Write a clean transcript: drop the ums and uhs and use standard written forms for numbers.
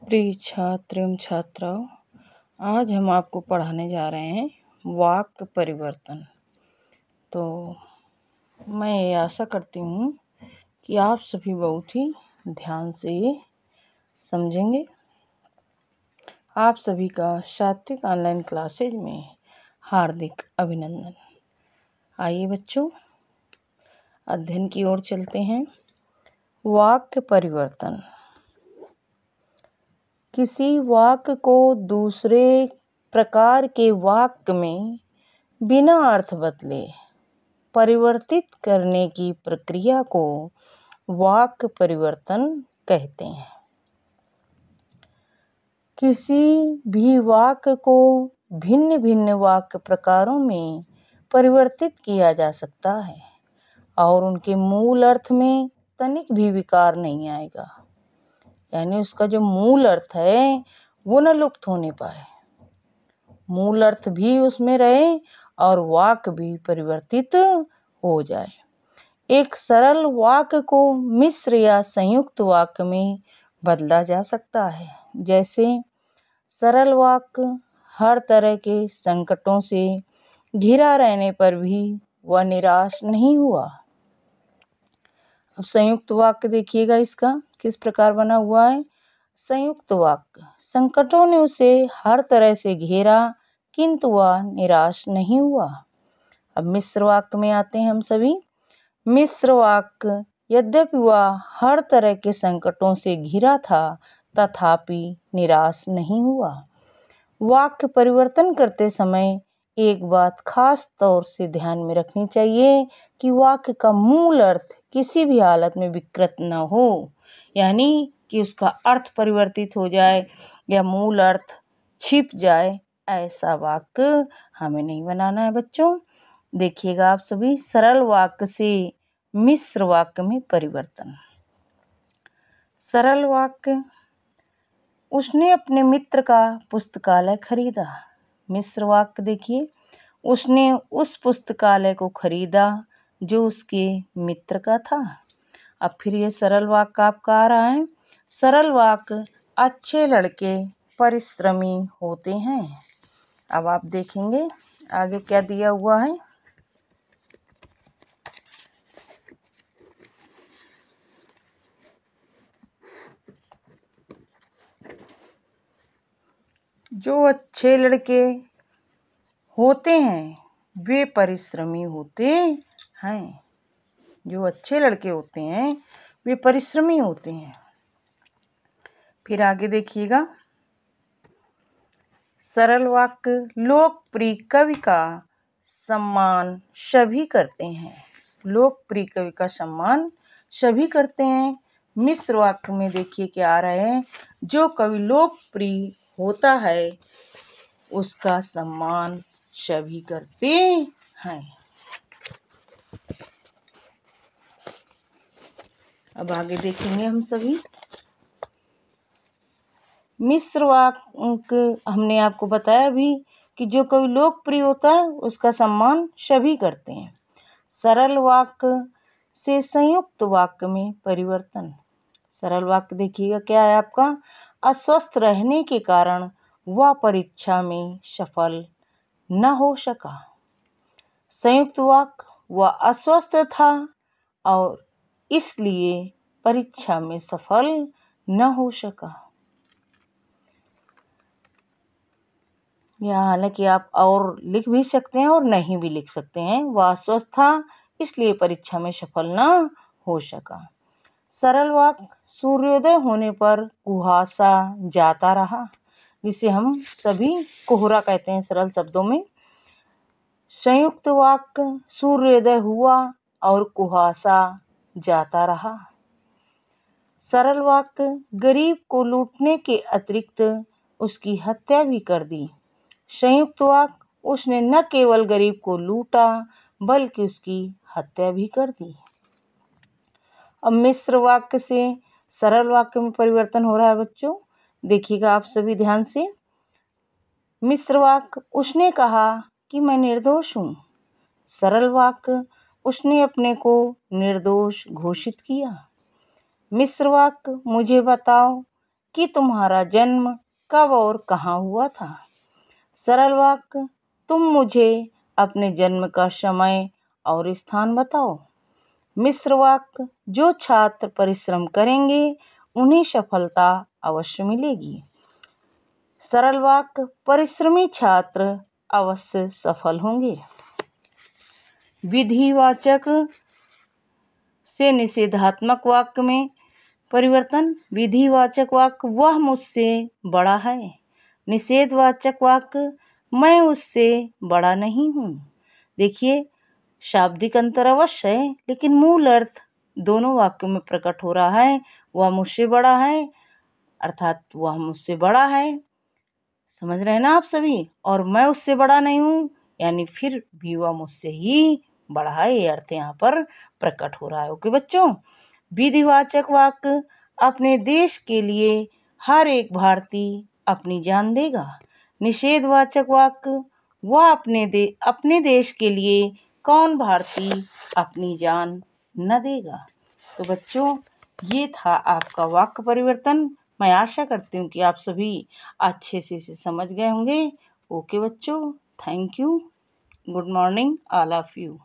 प्रिय छात्र एवं छात्राओं, आज हम आपको पढ़ाने जा रहे हैं वाक्य परिवर्तन। तो मैं ये आशा करती हूँ कि आप सभी बहुत ही ध्यान से ये समझेंगे। आप सभी का सात्विक ऑनलाइन क्लासेज में हार्दिक अभिनंदन। आइए बच्चों, अध्ययन की ओर चलते हैं। वाक्य परिवर्तन। किसी वाक्य को दूसरे प्रकार के वाक्य में बिना अर्थ बदले परिवर्तित करने की प्रक्रिया को वाक्य परिवर्तन कहते हैं। किसी भी वाक्य को भिन्न भिन्न वाक्य प्रकारों में परिवर्तित किया जा सकता है और उनके मूल अर्थ में तनिक भी विकार नहीं आएगा, यानी उसका जो मूल अर्थ है वो न लुप्त होने पाए, मूल अर्थ भी उसमें रहे और वाक्य भी परिवर्तित हो जाए। एक सरल वाक्य को मिश्र या संयुक्त वाक्य में बदला जा सकता है। जैसे सरल वाक्य हर तरह के संकटों से घिरा रहने पर भी वह निराश नहीं हुआ। अब संयुक्त वाक्य देखिएगा, इसका किस प्रकार बना हुआ है। संयुक्त वाक्य, संकटों ने उसे हर तरह से घेरा किंतु वह निराश नहीं हुआ। अब मिश्र वाक्य में आते हैं हम सभी। मिश्र वाक्य, यद्यपि वह हर तरह के संकटों से घिरा था तथापि निराश नहीं हुआ। वाक्य परिवर्तन करते समय एक बात खास तौर से ध्यान में रखनी चाहिए कि वाक्य का मूल अर्थ किसी भी हालत में विकृत न हो, यानी कि उसका अर्थ परिवर्तित हो जाए या मूल अर्थ छिप जाए, ऐसा वाक्य हमें नहीं बनाना है बच्चों। देखिएगा आप सभी, सरल वाक्य से मिश्र वाक्य में परिवर्तन। सरल वाक्य, उसने अपने मित्र का पुस्तकालय खरीदा। मिश्र वाक्य देखिए, उसने उस पुस्तकालय को खरीदा जो उसके मित्र का था। अब फिर ये सरल वाक्य आपका आ रहा है। सरल वाक्य, अच्छे लड़के परिश्रमी होते हैं। अब आप देखेंगे आगे क्या दिया हुआ है। जो अच्छे लड़के होते हैं वे परिश्रमी होते हैं। जो अच्छे लड़के होते हैं वे परिश्रमी होते हैं। फिर आगे देखिएगा, सरल वाक्य, लोकप्रिय कवि का सम्मान सभी करते हैं। लोकप्रिय कवि का सम्मान सभी करते हैं। मिश्र वाक्य में देखिए क्या आ रहे हैं। जो कवि लोकप्रिय होता है उसका सम्मान सभी करते हैं। अब आगे देखेंगे हम सभी। मिश्र वाक्य हमने आपको बताया भी कि जो कवि लोकप्रिय होता है उसका सम्मान सभी करते हैं। सरल वाक्य से संयुक्त वाक्य में परिवर्तन। सरल वाक्य देखिएगा क्या है आपका। अस्वस्थ रहने के कारण वह परीक्षा में सफल न हो सका। संयुक्त वाक्य, वह अस्वस्थ था और इसलिए परीक्षा में सफल न हो सका। या हालांकि आप और लिख भी सकते हैं और नहीं भी लिख सकते हैं। वह अस्वस्थ था इसलिए परीक्षा में सफल न हो सका। सरल वाक्य, सूर्योदय होने पर कुहासा जाता रहा, जिसे हम सभी कोहरा कहते हैं सरल शब्दों में। संयुक्त वाक्य, सूर्योदय हुआ और कुहासा जाता रहा। सरल वाक्य, गरीब को लूटने के अतिरिक्त उसकी हत्या भी कर दी। संयुक्त वाक्य, उसने न केवल गरीब को लूटा बल्कि उसकी हत्या भी कर दी। अब मिश्र वाक्य से सरल वाक्य में परिवर्तन हो रहा है बच्चों, देखिएगा आप सभी ध्यान से। मिश्र वाक्य, उसने कहा कि मैं निर्दोष हूँ। सरल वाक्य, उसने अपने को निर्दोष घोषित किया। मिश्र वाक्य, मुझे बताओ कि तुम्हारा जन्म कब और कहाँ हुआ था। सरल वाक्य, तुम मुझे अपने जन्म का समय और स्थान बताओ। मिश्र वाक्य, जो छात्र परिश्रम करेंगे उन्हें सफलता अवश्य मिलेगी। सरल वाक्य, परिश्रमी छात्र अवश्य सफल होंगे। विधिवाचक से निषेधात्मक वाक्य में परिवर्तन। विधिवाचक वाक्य, वह मुझसे बड़ा है। निषेधवाचक वाक्य, मैं उससे बड़ा नहीं हूँ। देखिए, शाब्दिक अंतर अवश्य है, लेकिन मूल अर्थ दोनों वाक्यों में प्रकट हो रहा है। वह मुझसे बड़ा है अर्थात वह मुझसे बड़ा है, समझ रहे हैं ना आप सभी। और मैं उससे बड़ा नहीं हूँ यानी फिर भी वह मुझसे ही बड़ा है, ये अर्थ यहाँ पर प्रकट हो रहा है। ओके बच्चों। विधिवाचक वाक्य, अपने देश के लिए हर एक भारतीय अपनी जान देगा। निषेधवाचक वाक्य, वह अपने देश के लिए कौन भारतीय अपनी जान न देगा। तो बच्चों, ये था आपका वाक्य परिवर्तन। मैं आशा करती हूँ कि आप सभी अच्छे से इसे समझ गए होंगे। ओके बच्चों, thank you. Good morning all of you.